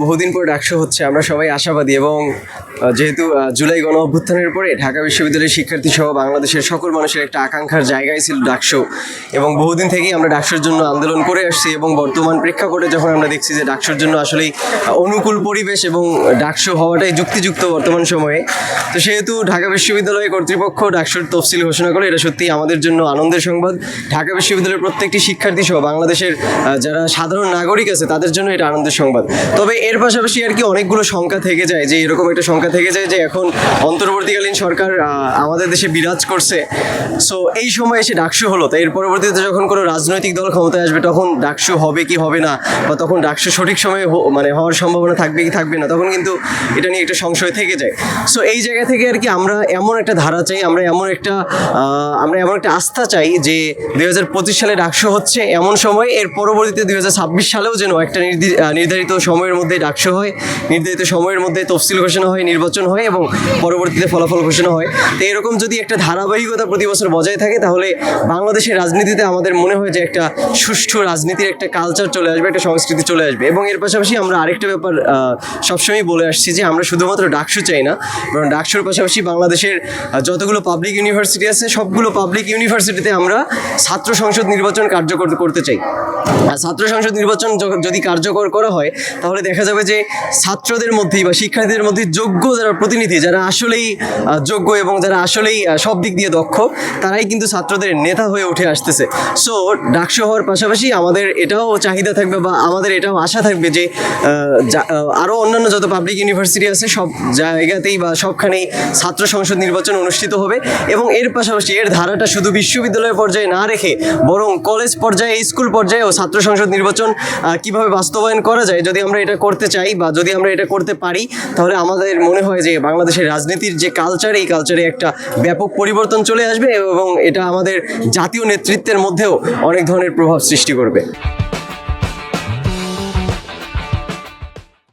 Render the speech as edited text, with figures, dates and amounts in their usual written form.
বহুদিন পর ডাকসু হচ্ছে, আমরা সবাই আশাবাদী এবং যেহেতু জুলাই গণ অভ্যুত্থানের পরে ঢাকা বিশ্ববিদ্যালয়ের শিক্ষার্থী সহ বাংলাদেশের সকল মানুষের একটা আকাঙ্ক্ষার জায়গায় ছিল ডাকসু। এবং বহুদিন থেকেই আমরা ডাকসুর জন্য আন্দোলন করে আসছি এবং বর্তমান প্রেক্ষাপটে যখন আমরা দেখছি যে ডাকসুর জন্য আসলেই অনুকূল পরিবেশ এবং ডাকসু হওয়াটাই যুক্তিযুক্ত বর্তমান সময়ে, তো সেহেতু ঢাকা বিশ্ববিদ্যালয় কর্তৃপক্ষ ডাকসুর তফসিল ঘোষণা করে, এটা সত্যিই আমাদের জন্য আনন্দের সংবাদ। ঢাকা বিশ্ববিদ্যালয়ের প্রত্যেকটি শিক্ষার্থী সহ বাংলাদেশের যারা সাধারণ নাগরিক আছে তাদের জন্য এটা আনন্দের সংবাদ। তবে এর পাশাপাশি আর কি অনেকগুলো শঙ্কা থেকে যায়, যে এরকম একটা শঙ্কা থেকে যায় যে এখন অন্তর্বর্তীকালীন সরকার আমাদের দেশে বিরাজ করছে। সো এই সময় এসে ডাকসু হলো, তো এর পরবর্তীতে যখন কোনো রাজনৈতিক দল ক্ষমতায় আসবে তখন ডাকসু হবে কি হবে না, বা তখন ডাকসু সঠিক সময়ে মানে হওয়ার সম্ভাবনা থাকবে কি থাকবে না, তখন কিন্তু এটা নিয়ে একটা সংশয় থেকে যায়। সো এই জায়গা থেকে আর কি আমরা এমন একটা ধারা চাই, আমরা এমন একটা আস্থা চাই যে 2025 সালে ডাকসু হচ্ছে এমন সময়, এর পরবর্তীতে 2026 সালেও যেন একটা নির্ধারিত সময়ের মধ্যে ডাকসু হয়, নির্ধারিত সময়ের মধ্যে তফসিল ঘোষণা হয়, নির্বাচন হয় এবং পরবর্তীতে ফলাফল ঘোষণা হয়। তো এরকম যদি একটা ধারাবাহিকতা প্রতি বছর বজায় থাকে তাহলে বাংলাদেশের রাজনীতিতে আমাদের মনে হয় যে একটা সুষ্ঠু রাজনীতির একটা কালচার চলে আসবে, একটা সংস্কৃতি চলে আসবে। এবং এর পাশাপাশি আমরা আরেকটা ব্যাপার সবসময় বলে আসছি যে আমরা শুধুমাত্র ডাকসু চাই না, কারণ ডাকসুর পাশাপাশি বাংলাদেশের যতগুলো পাবলিক ইউনিভার্সিটি আছে সবগুলো পাবলিক ইউনিভার্সিটিতে আমরা ছাত্র সংসদ নির্বাচন কার্যকর করতে চাই। আর ছাত্র সংসদ নির্বাচন যদি কার্যকর করা হয় তাহলে দেখা যাবে যে ছাত্রদের মধ্যেই বা শিক্ষার্থীদের মধ্যে যোগ্য যারা প্রতিনিধি, যারা আসলেই যোগ্য এবং যারা আসলেই সব দিক দিয়ে দক্ষ, তারাই কিন্তু ছাত্রদের নেতা হয়ে উঠে আসতেছে। সো ডাকসু হওয়ার পাশাপাশি আমাদের এটাও চাহিদা থাকবে বা আমাদের এটাও আশা থাকবে যে আরও অন্যান্য যত পাবলিক ইউনিভার্সিটি আছে সব জায়গাতেই বা সবখানেই ছাত্র সংসদ নির্বাচন অনুষ্ঠিত হবে। এবং এর পাশাপাশি এর ধারাটা শুধু বিশ্ববিদ্যালয় পর্যায়ে না রেখে বরং কলেজ পর্যায়ে, স্কুল পর্যায়েও ছাত্র সংসদ নির্বাচন কিভাবে বাস্তবায়ন করা যায়, যদি আমরা এটা করতে চাই বা যদি আমরা এটা করতে পারি তাহলে আমাদের মনে হয় যে বাংলাদেশের রাজনীতির যে কালচার, এই কালচারে একটা ব্যাপক পরিবর্তন চলে আসবে এবং এটা আমাদের জাতীয় নেতৃত্বের মধ্যেও অনেক ধরনের প্রভাব সৃষ্টি করবে।